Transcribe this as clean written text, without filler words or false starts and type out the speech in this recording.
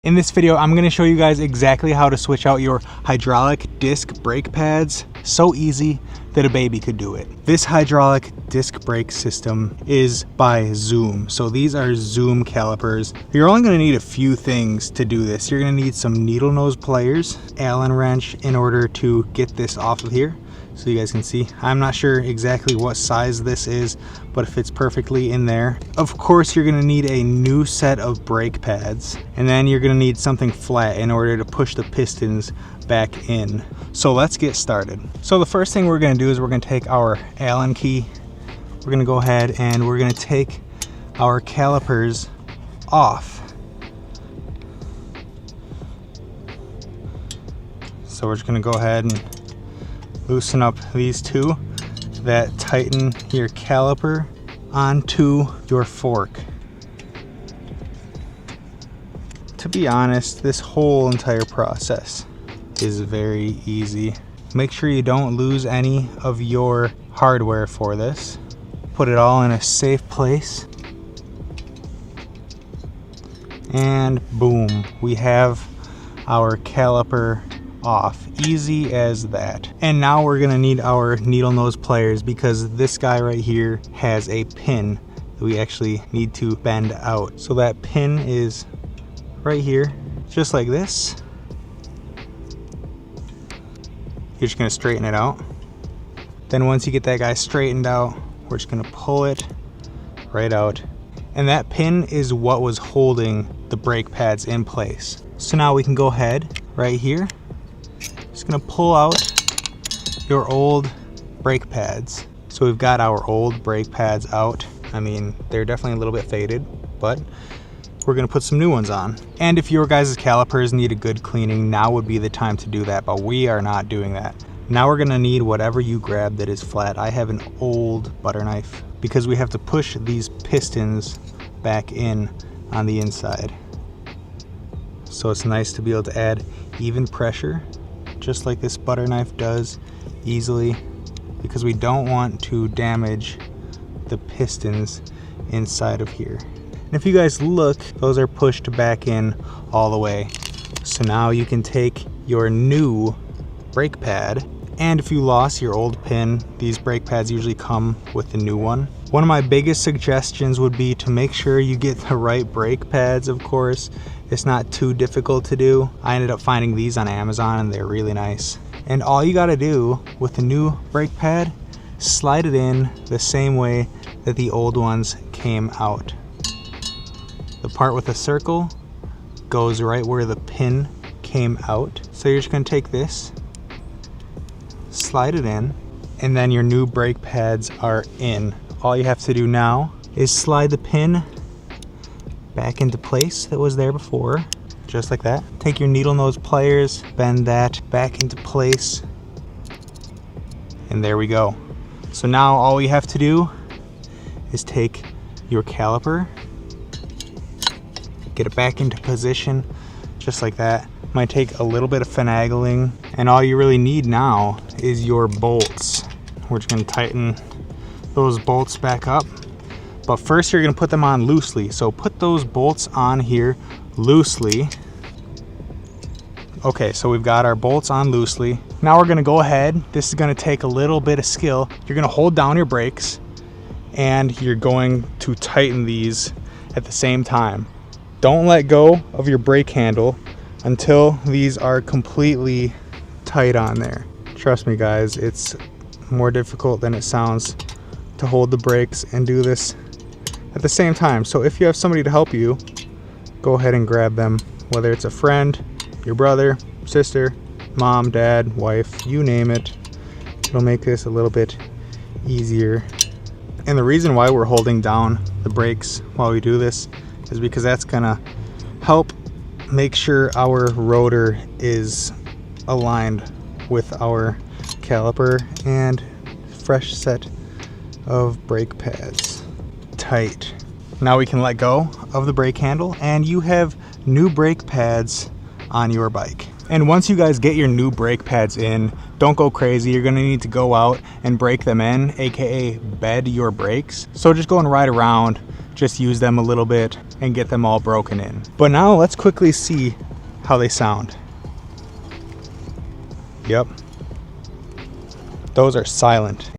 In this video, I'm going to show you guys exactly how to switch out your hydraulic disc brake pads. So easy that a baby could do it. This hydraulic disc brake system is by Zoom. So these are Zoom calipers. You're only going to need a few things to do this. You're going to need some needle nose pliers, Allen wrench in order to get this off of here. So you guys can see, I'm not sure exactly what size this is, but it fits perfectly in there. Of course, you're gonna need a new set of brake pads, and then you're gonna need something flat in order to push the pistons back in. So let's get started. So the first thing we're gonna do is we're gonna take our Allen key, we're gonna go ahead and we're gonna take our calipers off. So we're just gonna go ahead and loosen up these two that tighten your caliper onto your fork. To be honest, this whole entire process is very easy. Make sure you don't lose any of your hardware for this. Put it all in a safe place. And boom, we have our caliper off. Easy as that. And now we're gonna need our needle nose pliers because this guy right here has a pin that we actually need to bend out. So that pin is right here, just like this. You're just gonna straighten it out. Then once you get that guy straightened out, we're just gonna pull it right out. And that pin is what was holding the brake pads in place. So now we can go ahead right here. Just gonna pull out your old brake pads. So we've got our old brake pads out. I mean, they're definitely a little bit faded, but we're gonna put some new ones on. And if your guys' calipers need a good cleaning, now would be the time to do that, but we are not doing that. Now we're gonna need whatever you grab that is flat. I have an old butter knife because we have to push these pistons back in on the inside. So it's nice to be able to add even pressure, just like this butter knife does easily, because we don't want to damage the pistons inside of here. And if you guys look, those are pushed back in all the way. So now you can take your new brake pad, and if you lost your old pin, these brake pads usually come with the new one. One of my biggest suggestions would be to make sure you get the right brake pads, of course. It's not too difficult to do. I ended up finding these on Amazon and they're really nice. And all you gotta do with the new brake pad, slide it in the same way that the old ones came out. The part with the circle goes right where the pin came out. So you're just gonna take this, slide it in, and then your new brake pads are in. All you have to do now is slide the pin back into place that was there before, just like that. Take your needle nose pliers, bend that back into place, and there we go. So now all we have to do is take your caliper, get it back into position, just like that. Might take a little bit of finagling, and all you really need now is your bolts. We're just gonna tighten those bolts back up. But first you're gonna put them on loosely. So put those bolts on here loosely. Okay, so we've got our bolts on loosely. Now we're gonna go ahead. This is gonna take a little bit of skill. You're gonna hold down your brakes and you're going to tighten these at the same time. Don't let go of your brake handle until these are completely tight on there. Trust me guys, it's more difficult than it sounds to hold the brakes and do this at the same time. So if you have somebody to help you, go ahead and grab them, whether it's a friend, your brother, sister, mom, dad, wife, you name it. It'll make this a little bit easier. And the reason why we're holding down the brakes while we do this is because that's gonna help make sure our rotor is aligned with our caliper and fresh set of brake pads. Tight. Now we can let go of the brake handle and you have new brake pads on your bike. And once you guys get your new brake pads in, don't go crazy. You're gonna need to go out and break them in, aka bed your brakes. So just go and ride around, just use them a little bit and get them all broken in. But now let's quickly see how they sound. Yep. Those are silent.